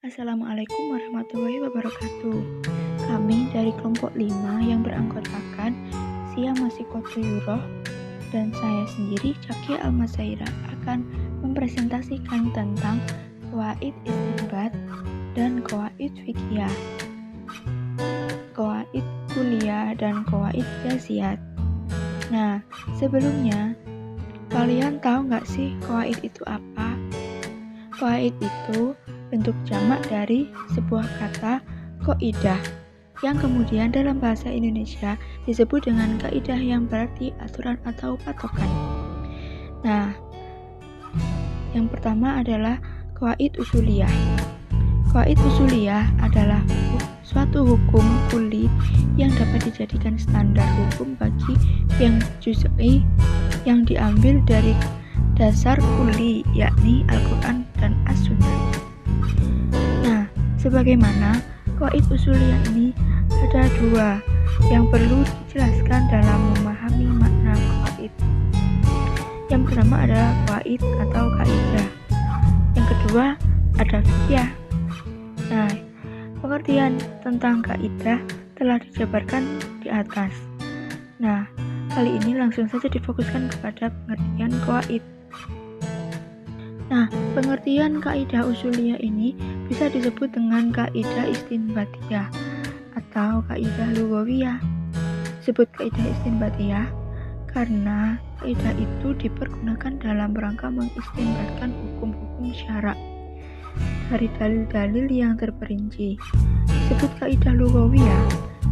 Assalamualaikum warahmatullahi wabarakatuh. Kami dari kelompok 5 yang beranggotakan Sia Masikoto dan saya sendiri Cakia Almasaira akan mempresentasikan tentang Qawaid Istinbat dan Qawaid Fiqhiyah, Qawaid Kulliyah dan Qawaid Qiyasiyat. Nah, sebelumnya kalian tahu nggak sih Qawaid itu apa? Qawaid itu bentuk jamak dari sebuah kata qaidah yang kemudian dalam bahasa Indonesia disebut dengan kaidah yang berarti aturan atau patokan. Nah, yang pertama adalah qawaid usuliyah. Qawaid usuliyah adalah suatu hukum kuli yang dapat dijadikan standar hukum bagi yang juz'i yang diambil dari dasar kuli, yakni Al-Quran dan As-Sunnah. Nah, sebagaimana qawaid usuliyah ini ada dua yang perlu dijelaskan dalam memahami makna qawaid. Yang pertama adalah qawaid atau kaidah. Yang kedua ada fiqhiyah. Nah, pengertian tentang kaidah telah dijabarkan di atas. Nah, kali ini langsung saja difokuskan kepada pengertian qawaid. Nah, pengertian kaidah usuliyah ini bisa disebut dengan kaidah istinbatiyah atau kaidah lughawiyah. Disebut kaidah istinbatiyah karena kaidah itu dipergunakan dalam rangka mengistinbatkan hukum-hukum syara dari dalil-dalil yang terperinci. Disebut kaidah lughawiyah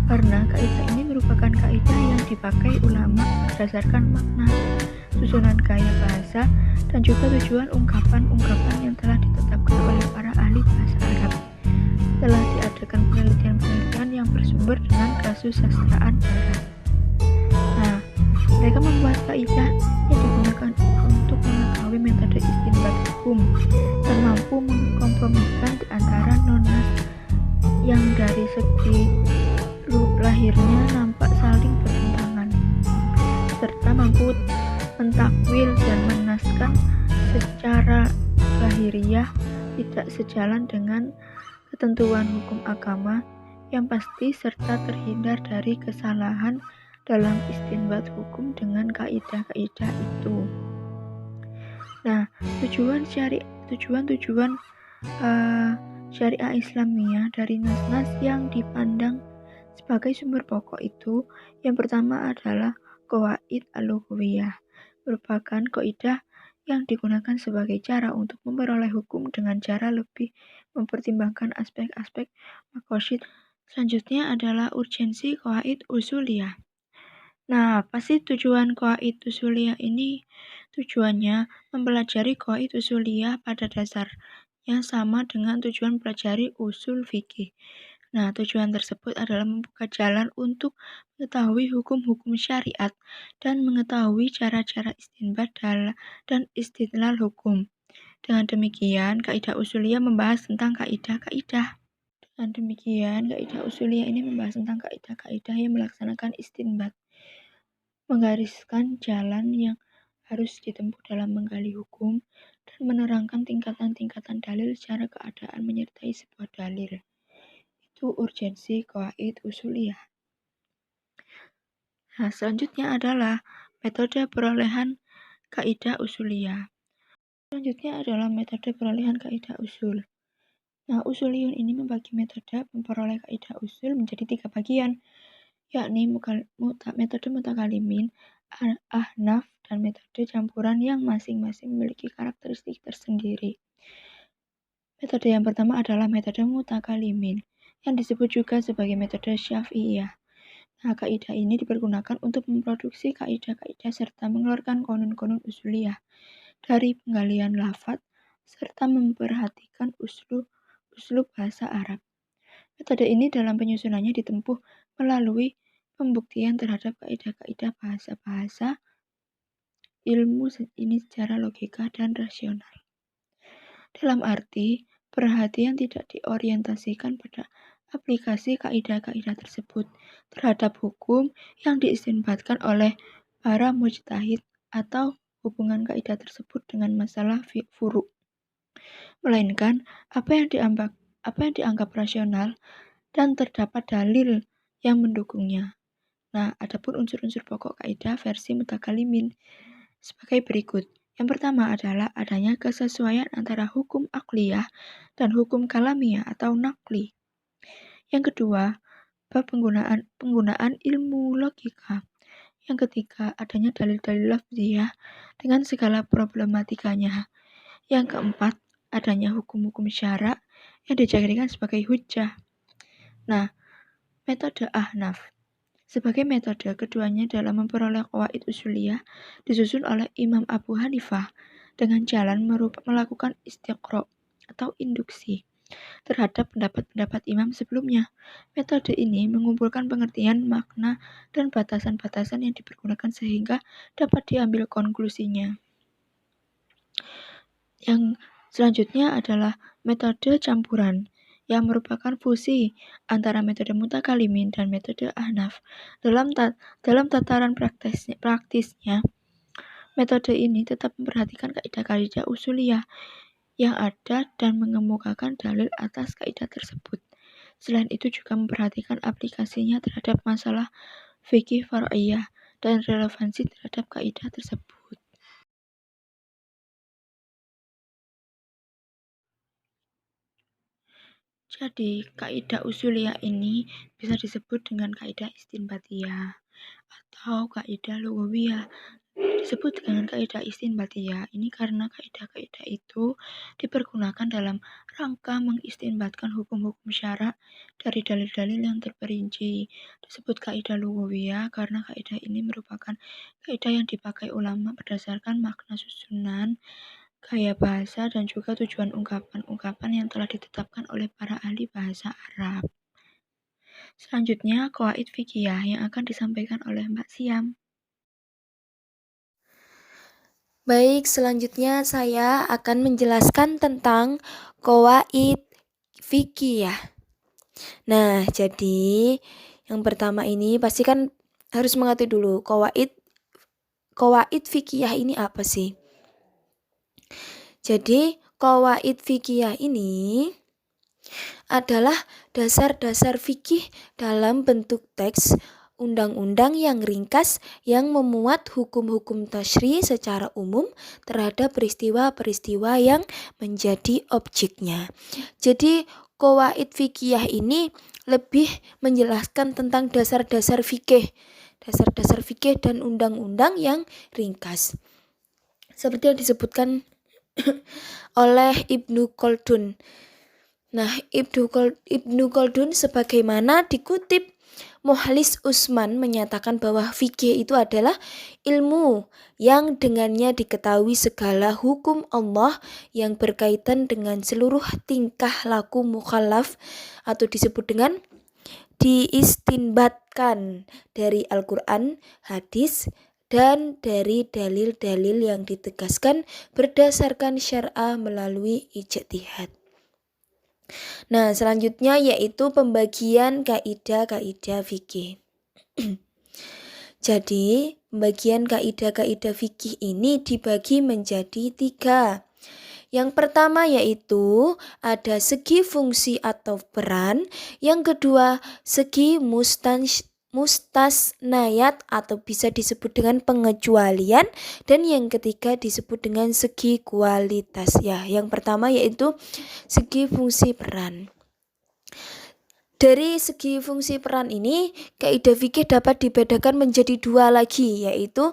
karena kaidah ini merupakan kaidah yang dipakai ulama berdasarkan makna, susunan gaya bahasa, dan juga tujuan ungkapan-ungkapan yang telah ditetapkan oleh para ahli bahasa Arab. Telah diadakan penelitian-penelitian yang bersumber dengan kesusastraan Arab. Nah, mereka membuat kaidah yang digunakan untuk mengetahui metode istinbat hukum dan mampu mengkompromikan di antara non-nas yang dari segi lahirnya nampak saling bertentangan, serta mampu mentakwil dan menaskan secara lahiriah tidak sejalan dengan ketentuan hukum agama yang pasti serta terhindar dari kesalahan dalam istinbat hukum dengan kaidah-kaidah itu. Nah, tujuan syariah Islamiyah dari nas-nas yang dipandang sebagai sumber pokok itu, yang pertama adalah qawaid al-lughawiyah, merupakan kaidah yang digunakan sebagai cara untuk memperoleh hukum dengan cara lebih mempertimbangkan aspek-aspek maqasid. Selanjutnya adalah urgensi qawaid usuliyah. Nah, apa sih tujuan qawaid usuliyah ini? Tujuannya mempelajari qawaid usuliyah pada dasarnya sama dengan tujuan pelajari usul fikih. Nah, tujuan tersebut adalah membuka jalan untuk mengetahui hukum-hukum syariat dan mengetahui cara-cara istinbat dan istidlal hukum. Dengan demikian, kaidah usuliyah membahas tentang kaidah-kaidah. Dengan demikian, kaidah usuliyah ini membahas tentang kaidah-kaidah yang melaksanakan istinbat, menggariskan jalan yang harus ditempuh dalam menggali hukum, dan menerangkan tingkatan-tingkatan dalil secara keadaan menyertai sebuah dalil. Itu urgensi qawaid usuliyah. Nah, selanjutnya adalah metode perolehan kaidah usuliyah. Selanjutnya adalah metode perolehan kaidah usul. Nah, usuliyun ini membagi metode memperoleh kaidah usul menjadi 3 bagian, yakni metode mutakalimin, ahnaf, dan metode campuran yang masing-masing memiliki karakteristik tersendiri. Metode yang pertama adalah metode mutakalimin, yang disebut juga sebagai metode syafi'iyah. Nah, kaidah ini dipergunakan untuk memproduksi kaidah-kaidah serta mengeluarkan konun-konun usuliyah dari penggalian lafadz serta memperhatikan uslub bahasa Arab. Metode ini dalam penyusunannya ditempuh melalui pembuktian terhadap kaidah-kaidah bahasa ilmu ini secara logika dan rasional. Dalam arti, perhatian tidak diorientasikan pada aplikasi kaidah-kaidah tersebut terhadap hukum yang diistinbatkan oleh para mujtahid atau hubungan kaidah tersebut dengan masalah furu', melainkan apa yang apa yang dianggap rasional dan terdapat dalil yang mendukungnya. Nah, adapun unsur-unsur pokok kaidah versi mutakalimin sebagai berikut. Yang pertama adalah adanya kesesuaian antara hukum akliyah dan hukum kalamiah atau nakli. Yang kedua, bab penggunaan ilmu logika. Yang ketiga, adanya dalil-dalil lafziyah dengan segala problematikanya. Yang keempat, adanya hukum-hukum syara yang dijadikan sebagai hujjah. Nah, metode Ahnaf. Sebagai metode keduanya dalam memperoleh qawaid usuliyah disusun oleh Imam Abu Hanifah dengan jalan melakukan istiqra atau induksi terhadap pendapat-pendapat imam sebelumnya. Metode ini mengumpulkan pengertian, makna, dan batasan-batasan yang dipergunakan sehingga dapat diambil konklusinya. Yang selanjutnya adalah metode campuran, yang merupakan fusi antara metode mutakalimin dan metode Ahnaf. Dalam tataran praktisnya, metode ini tetap memperhatikan kaidah-kaidah usuliyah yang ada dan mengemukakan dalil atas kaidah tersebut. Selain itu juga memperhatikan aplikasinya terhadap masalah fikih far'iyah dan relevansi terhadap kaidah tersebut. Jadi, kaidah usuliyah ini bisa disebut dengan kaidah istinbatiyah atau kaidah lughawiyah. Disebut dengan kaidah istinbatiyah ini karena kaidah-kaidah itu dipergunakan dalam rangka mengistinbatkan hukum-hukum syara dari dalil-dalil yang terperinci. Disebut kaidah lughawiyah karena kaidah ini merupakan kaidah yang dipakai ulama berdasarkan makna susunan, gaya bahasa, dan juga tujuan ungkapan-ungkapan yang telah ditetapkan oleh para ahli bahasa Arab. Selanjutnya, qawaid fikih yang akan disampaikan oleh Mbak Siam. Baik, selanjutnya saya akan menjelaskan tentang qawaid fikih ya. Nah, jadi yang pertama ini pasti kan harus mengerti dulu qawaid fikih ini apa sih? Jadi, qawaid fikih ini adalah dasar-dasar fikih dalam bentuk teks undang-undang yang ringkas yang memuat hukum-hukum tasyri secara umum terhadap peristiwa-peristiwa yang menjadi objeknya. Jadi, qawaid fikih ini lebih menjelaskan tentang dasar-dasar fikih dan undang-undang yang ringkas. Seperti yang disebutkan oleh Ibnu Khaldun. Nah, Ibnu Khaldun sebagaimana dikutip Mukhlis Usman menyatakan bahwa fikih itu adalah ilmu yang dengannya diketahui segala hukum Allah yang berkaitan dengan seluruh tingkah laku mukallaf atau disebut dengan diistinbatkan dari Al-Quran, hadis, dan dari dalil-dalil yang ditegaskan berdasarkan syar'a melalui ijtihad. Nah, selanjutnya yaitu pembagian kaidah-kaidah fikih. Jadi, pembagian kaidah-kaidah fikih ini dibagi menjadi 3. Yang pertama yaitu ada segi fungsi atau peran, yang kedua segi mustasnayat atau bisa disebut dengan pengecualian, dan yang ketiga disebut dengan segi kualitas ya. Yang pertama yaitu segi fungsi peran. Dari segi fungsi peran ini, kaidah fikih dapat dibedakan menjadi 2 lagi, yaitu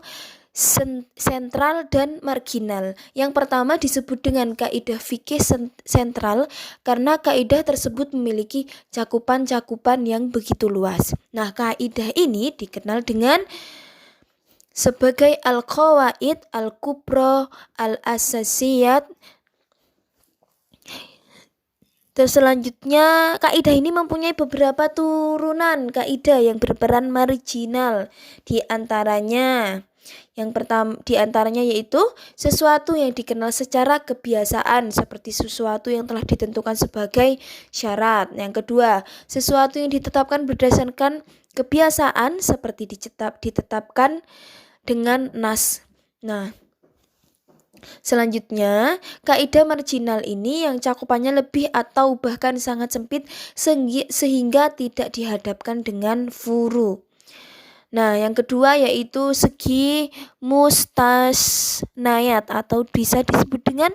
sentral dan marginal. Yang pertama disebut dengan kaidah fikih sentral karena kaidah tersebut memiliki cakupan-cakupan yang begitu luas. Nah, kaidah ini dikenal dengan sebagai al-qawaid al-kubra al-asasiyat. Terus selanjutnya, kaidah ini mempunyai beberapa turunan kaidah yang berperan marginal. Di antaranya yaitu sesuatu yang dikenal secara kebiasaan seperti sesuatu yang telah ditentukan sebagai syarat. Yang kedua, sesuatu yang ditetapkan berdasarkan kebiasaan seperti ditetapkan dengan nas. Nah, Selanjutnya, kaidah marginal ini yang cakupannya lebih atau bahkan sangat sempit sehingga tidak dihadapkan dengan furu. Nah, yang kedua yaitu segi mustasnayat atau bisa disebut dengan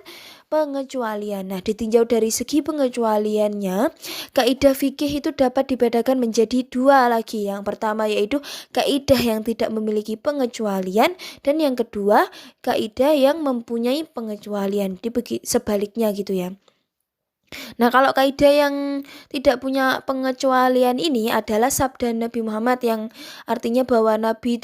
pengecualian. Nah, ditinjau dari segi pengecualiannya, kaidah fikih itu dapat dibedakan menjadi dua lagi. Yang pertama yaitu kaidah yang tidak memiliki pengecualian, dan yang kedua kaidah yang mempunyai pengecualian. Sebaliknya gitu ya. Nah, kalau kaidah yang tidak punya pengecualian ini adalah sabda Nabi Muhammad yang artinya bahwa Nabi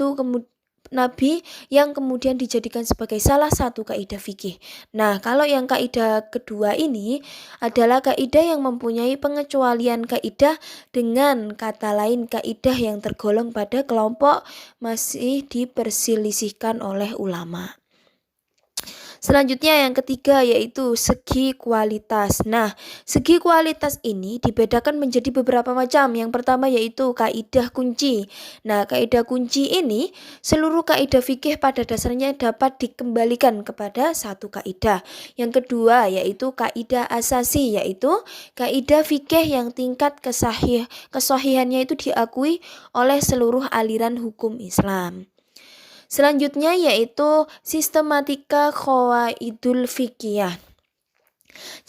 yang kemudian dijadikan sebagai salah satu kaidah fikih. Nah, kalau yang kaidah kedua ini adalah kaidah yang mempunyai pengecualian kaidah, dengan kata lain kaidah yang tergolong pada kelompok masih diperselisihkan oleh ulama. Selanjutnya yang ketiga yaitu segi kualitas. Nah, segi kualitas ini dibedakan menjadi beberapa macam. Yang pertama yaitu kaidah kunci. Nah, kaidah kunci ini seluruh kaidah fikih pada dasarnya dapat dikembalikan kepada satu kaidah. Yang kedua yaitu kaidah asasi, yaitu kaidah fikih yang tingkat kesahihannya itu diakui oleh seluruh aliran hukum Islam. Selanjutnya yaitu sistematika qawaidul fiqhiyah.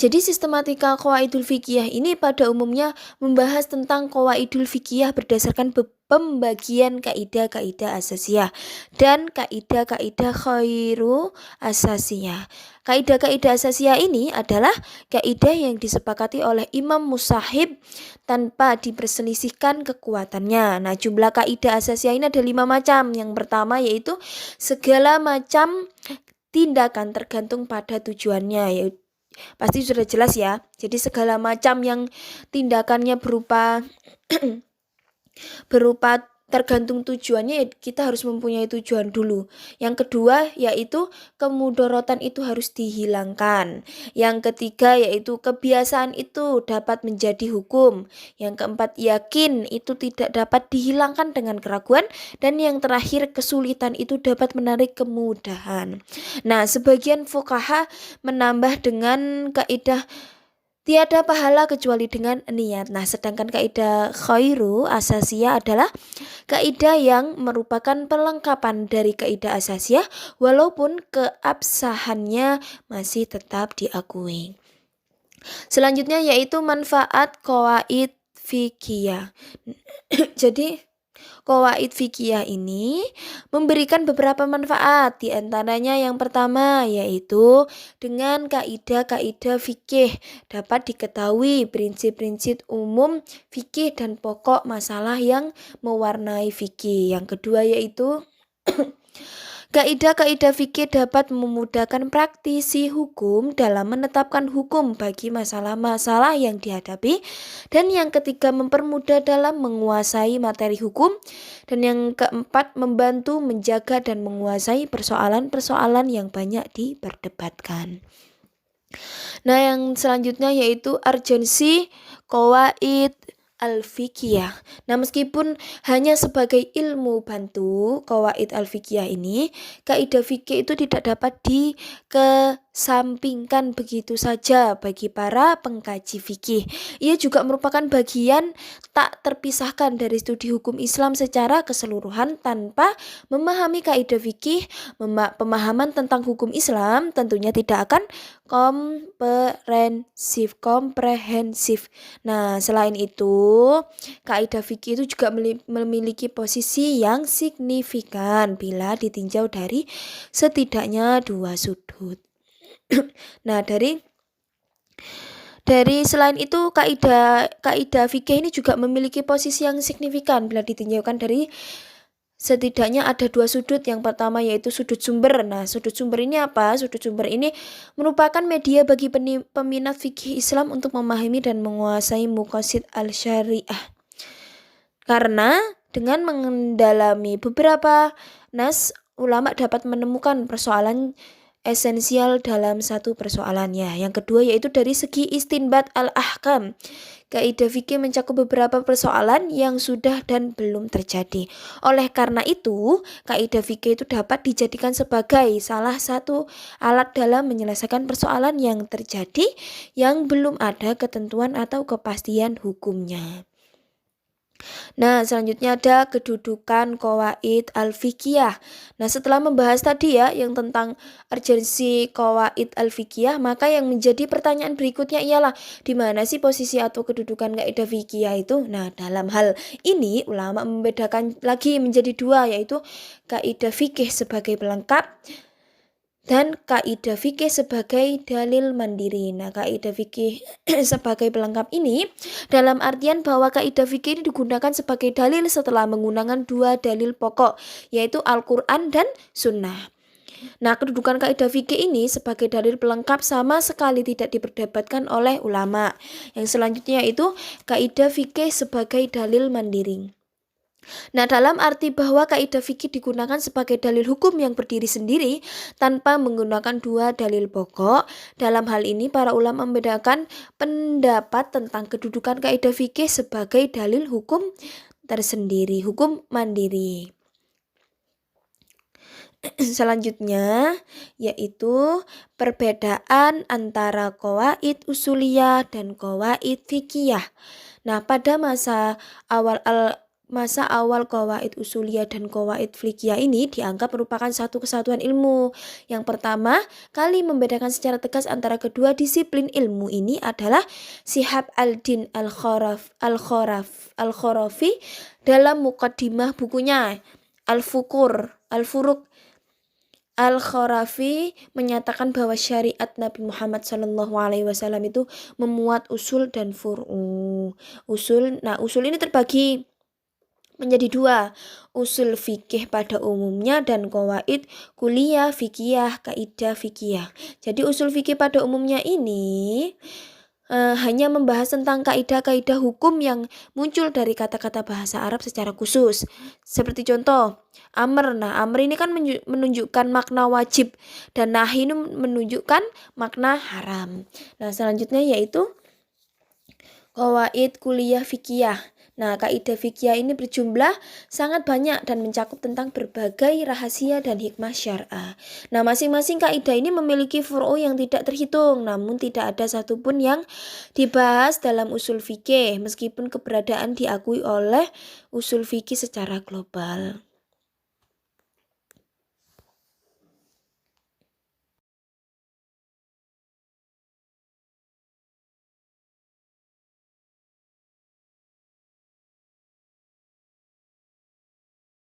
Jadi sistematika qawaidul fiqhiyah ini pada umumnya membahas tentang qawaidul fiqhiyah berdasarkan pembagian kaidah-kaidah asasiyah dan kaidah-kaidah khairu asasiyah. Kaidah-kaidah asasiyah ini adalah kaidah yang disepakati oleh imam musahib tanpa diperselisihkan kekuatannya. Nah, jumlah kaidah asasiyah ini ada 5 macam. Yang pertama yaitu segala macam tindakan tergantung pada tujuannya, yaitu pasti sudah jelas ya. Jadi segala macam yang tindakannya berupa tergantung tujuannya, ya kita harus mempunyai tujuan dulu. Yang kedua yaitu kemudorotan itu harus dihilangkan. Yang ketiga yaitu kebiasaan itu dapat menjadi hukum. Yang keempat yakin itu tidak dapat dihilangkan dengan keraguan. Dan yang terakhir kesulitan itu dapat menarik kemudahan. Nah, sebagian fuqaha menambah dengan kaidah tiada pahala kecuali dengan niat. Nah, sedangkan kaidah khairu asasiyah adalah kaidah yang merupakan pelengkapan dari kaidah asasiyah walaupun keabsahannya masih tetap diakui. Selanjutnya yaitu manfaat qawaid fikih. Jadi qawaid fikih ini memberikan beberapa manfaat. Di antaranya yang pertama yaitu dengan kaidah-kaidah fikih dapat diketahui prinsip-prinsip umum fikih dan pokok masalah yang mewarnai fikih. Yang kedua yaitu kaidah-kaidah fikih dapat memudahkan praktisi hukum dalam menetapkan hukum bagi masalah-masalah yang dihadapi. Dan yang ketiga mempermudah dalam menguasai materi hukum. Dan yang keempat membantu menjaga dan menguasai persoalan-persoalan yang banyak diperdebatkan. Nah, yang selanjutnya yaitu urgensi qawaid al-fiqhiyah. Nah, meskipun hanya sebagai ilmu bantu, qawaid al-fiqhiyah ini, kaidah fikih itu tidak dapat dikesampingkan begitu saja bagi para pengkaji fikih. Ia juga merupakan bagian tak terpisahkan dari studi hukum Islam secara keseluruhan. Tanpa memahami kaidah fikih, pemahaman tentang hukum Islam tentunya tidak akan komprehensif. Nah, selain itu, kaidah fikih itu juga memiliki posisi yang signifikan bila ditinjau dari setidaknya 2 sudut. Nah, dari selain itu kaidah fikih ini juga memiliki posisi yang signifikan bila ditinjaukan dari setidaknya ada 2 sudut. Yang pertama yaitu sudut sumber. Nah, sudut sumber ini apa? Sudut sumber ini merupakan media bagi peminat fikih Islam untuk memahami dan menguasai maqasid al-syariah. Karena dengan mendalami beberapa nas, ulama dapat menemukan persoalan esensial dalam satu persoalannya. Yang kedua yaitu dari segi istinbat al-ahkam. Kaidah fikih mencakup beberapa persoalan yang sudah dan belum terjadi. Oleh karena itu, kaidah fikih itu dapat dijadikan sebagai salah satu alat dalam menyelesaikan persoalan yang terjadi yang belum ada ketentuan atau kepastian hukumnya. Nah, selanjutnya ada kedudukan qawaid al-fiqhiyah. Nah, setelah membahas tadi ya yang tentang urgensi qawaid al-fiqhiyah, maka yang menjadi pertanyaan berikutnya ialah di mana sih posisi atau kedudukan kaidah fikih itu? Nah, dalam hal ini ulama membedakan lagi menjadi dua, yaitu kaidah fikih sebagai pelengkap dan kaidah fikih sebagai dalil mandiri. Nah, kaidah fikih sebagai pelengkap ini dalam artian bahwa kaidah fikih ini digunakan sebagai dalil setelah menggunakan dua dalil pokok, yaitu Al-Quran dan Sunnah. Nah, kedudukan kaidah fikih ini sebagai dalil pelengkap sama sekali tidak diperdebatkan oleh ulama. Yang selanjutnya yaitu kaidah fikih sebagai dalil mandiri. Nah, dalam arti bahwa kaidah fikih digunakan sebagai dalil hukum yang berdiri sendiri tanpa menggunakan dua dalil pokok. Dalam hal ini para ulama membedakan pendapat tentang kedudukan kaidah fikih sebagai dalil hukum tersendiri, hukum mandiri. Selanjutnya yaitu perbedaan antara qawaid usuliyah dan qawaid fikiyah. Nah, pada masa awal qawaid usuliyah dan qawaid fikiyah ini dianggap merupakan satu kesatuan ilmu. Yang pertama kali membedakan secara tegas antara kedua disiplin ilmu ini adalah Shihab al-Din al-Khurafi dalam muqaddimah bukunya Al-Furuq. Al-Khurafi menyatakan bahwa syariat Nabi Muhammad SAW itu memuat usul dan furu'. Usul ini terbagi menjadi dua, usul fikih pada umumnya dan qawaid kuliah fikih, kaidah fikih. Jadi usul fikih pada umumnya ini hanya membahas tentang kaidah-kaidah hukum yang muncul dari kata-kata bahasa Arab secara khusus. Seperti contoh, amr. Nah, amr ini kan menunjukkan makna wajib dan nahi ini menunjukkan makna haram. Nah, selanjutnya yaitu qawaid kuliah fikih. Nah, kaidah fikih ini berjumlah sangat banyak dan mencakup tentang berbagai rahasia dan hikmah syar'ah. Nah, masing-masing kaidah ini memiliki furu' yang tidak terhitung, namun tidak ada satupun yang dibahas dalam usul fikih, meskipun keberadaan diakui oleh usul fikih secara global.